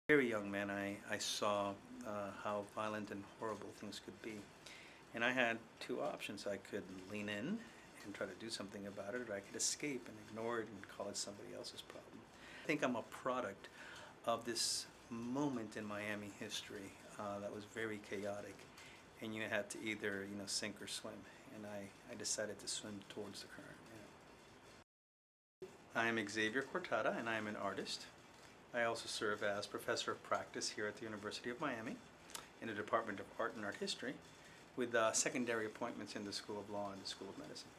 Very young man, I saw how violent and horrible things could be. And I had two options. I could lean in and try to do something about it, or I could escape and ignore it and call it somebody else's problem. I think I'm a product of this moment in Miami history that was very chaotic. And you had to either, sink or swim. And I decided to swim towards the current. I am Xavier Cortada, and I am an artist. I also serve as professor of practice here at the University of Miami in the Department of Art and Art History, with secondary appointments in the School of Law and the School of Medicine.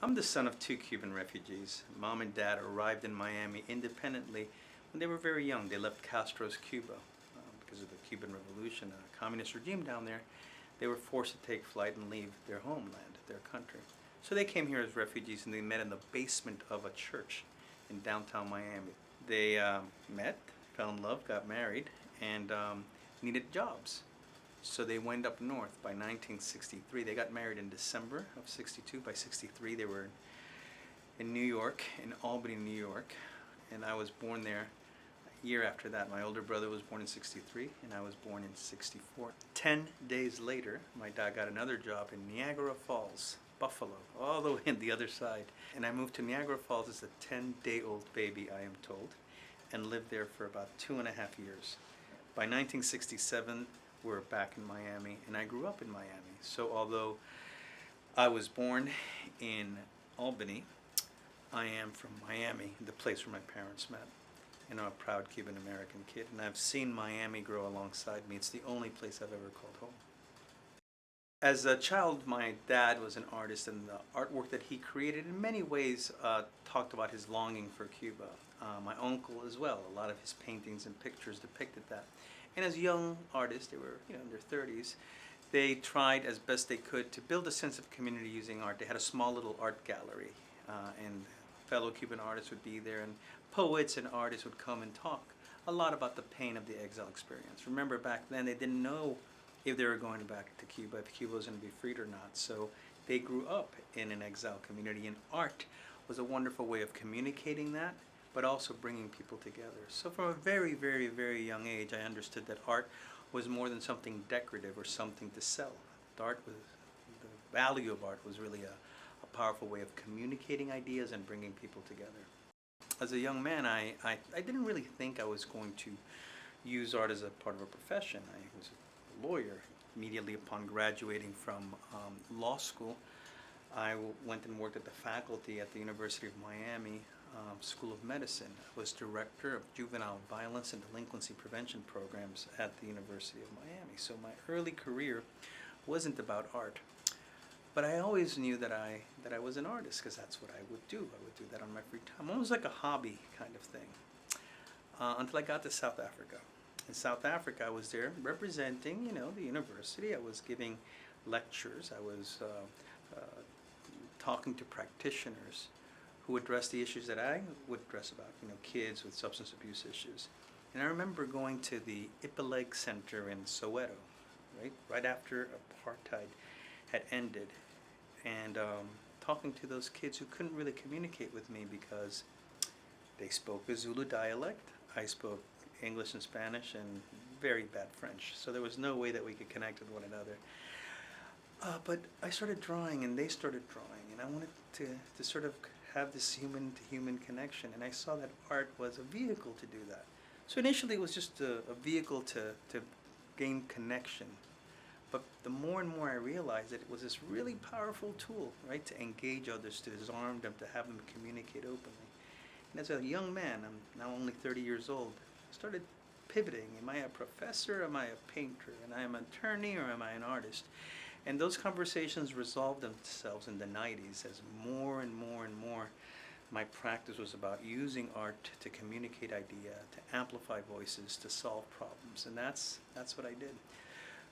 I'm the son of two Cuban refugees. Mom and dad arrived in Miami independently when they were very young. They left Castro's Cuba because of the Cuban Revolution, a communist regime down there. They were forced to take flight and leave their homeland, their country. So they came here as refugees, and they met in the basement of a church in downtown Miami. They met, fell in love, got married, and needed jobs. So they went up north by 1963. They got married in December of 62. By 63, they were in New York, in Albany, New York. And I was born there a year after that. My older brother was born in 63, and I was born in 64. 10 days later, my dad got another job in Niagara Falls, Buffalo, all the way on the other side. And I moved to Niagara Falls as a 10-day-old baby, I am told, and lived there for about 2.5 years. By 1967, we're back in Miami, and I grew up in Miami. So although I was born in Albany, I am from Miami, the place where my parents met. And I'm a proud Cuban-American kid, and I've seen Miami grow alongside me. It's the only place I've ever called home. As a child, my dad was an artist, and the artwork that he created in many ways talked about his longing for Cuba. My uncle as well, a lot of his paintings and pictures depicted that. And as young artists, they were in their 30s, they tried as best they could to build a sense of community using art. They had a small little art gallery, and fellow Cuban artists would be there, and poets and artists would come and talk a lot about the pain of the exile experience. Remember, back then they didn't know if they were going back to Cuba, if Cuba was going to be freed or not. So they grew up in an exile community, and art was a wonderful way of communicating that, but also bringing people together. So from a very, very, very young age, I understood that art was more than something decorative or something to sell. The value of art was really a powerful way of communicating ideas and bringing people together. As a young man, I didn't really think I was going to use art as a part of a profession. I was a lawyer. Immediately upon graduating from law school, I went and worked at the faculty at the University of Miami School of Medicine. I was director of juvenile violence and delinquency prevention programs at the University of Miami. So my early career wasn't about art, but I always knew that I was an artist, because that's what I would do. I would do that on my free time, almost like a hobby kind of thing, until I got to South Africa. In South Africa, I was there representing, the university. I was giving lectures. I was talking to practitioners who addressed the issues that I would address about, kids with substance abuse issues. And I remember going to the Ipeleg Center in Soweto, right after apartheid had ended, and talking to those kids who couldn't really communicate with me because they spoke a Zulu dialect. I spoke English and Spanish and very bad French, so there was no way that we could connect with one another. But I started drawing, and they started drawing, and I wanted to sort of have this human-to-human connection, and I saw that art was a vehicle to do that. So initially it was just a vehicle to gain connection, but the more and more I realized that it was this really powerful tool, to engage others, to disarm them, to have them communicate openly. And as a young man, I'm now only 30 years old, I started pivoting. Am I a professor? Am I a painter? And I am an attorney, or am I an artist? And those conversations resolved themselves in the 90s as more and more and more my practice was about using art to communicate idea, to amplify voices, to solve problems. And that's what I did.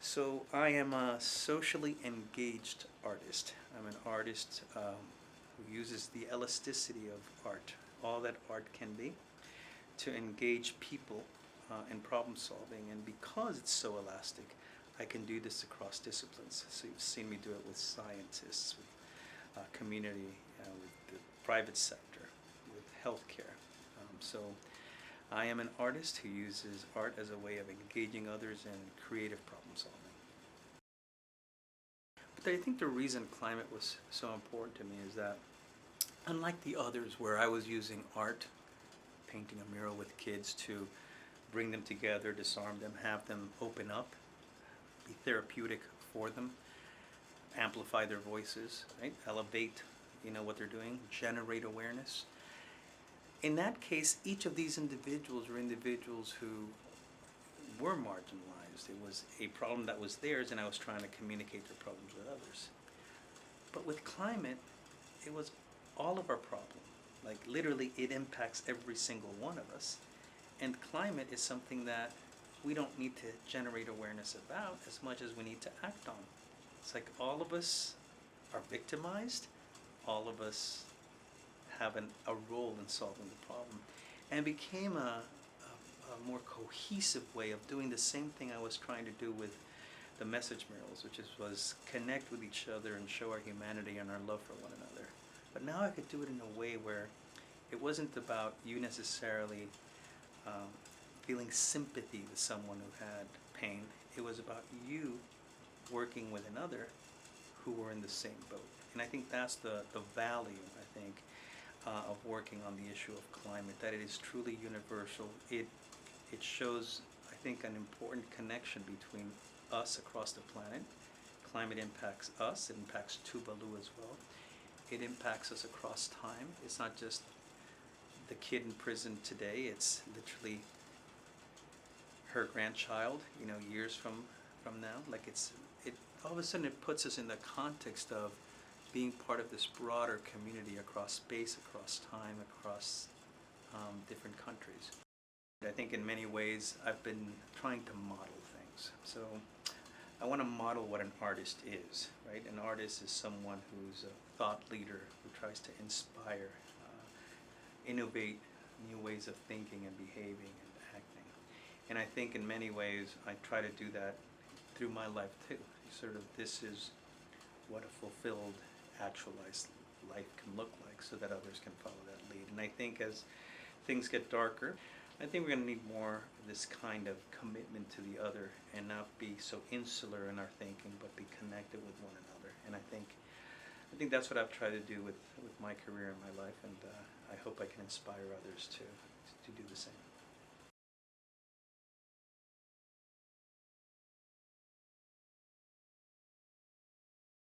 So I am a socially engaged artist. I'm an artist who uses the elasticity of art, all that art can be, to engage people in problem solving. And because it's so elastic, I can do this across disciplines. So you've seen me do it with scientists, with community, with the private sector, with healthcare. So I am an artist who uses art as a way of engaging others in creative problem solving. But I think the reason climate was so important to me is that, unlike the others where I was using art, painting a mural with kids to bring them together, disarm them, have them open up, be therapeutic for them, amplify their voices, right? Elevate, what they're doing, generate awareness. In that case, each of these individuals were individuals who were marginalized. It was a problem that was theirs, and I was trying to communicate their problems with others. But with climate, it was all of our problem. Like literally, it impacts every single one of us. And climate is something that we don't need to generate awareness about as much as we need to act on. It's like all of us are victimized. All of us have a role in solving the problem. And became a more cohesive way of doing the same thing I was trying to do with the message murals, which was connect with each other and show our humanity and our love for one another. But now I could do it in a way where it wasn't about you necessarily feeling sympathy with someone who had pain. It was about you working with another who were in the same boat. And I think that's the value, I think, of working on the issue of climate, that it is truly universal. It shows, I think, an important connection between us across the planet. Climate impacts us, it impacts Tuvalu as well. It impacts us across time. It's not just the kid in prison today, it's literally her grandchild, years from now. Like it all of a sudden it puts us in the context of being part of this broader community across space, across time, across different countries. I think in many ways I've been trying to model things. So I want to model what an artist is, right? An artist is someone who's a thought leader, who tries to inspire, innovate new ways of thinking and behaving and acting. And I think in many ways I try to do that through my life too. This is what a fulfilled, actualized life can look like, so that others can follow that lead. And I think as things get darker, I think we're going to need more of this kind of commitment to the other and not be so insular in our thinking, but be connected with one another. And I think that's what I've tried to do with my career and my life, and I hope I can inspire others to do the same.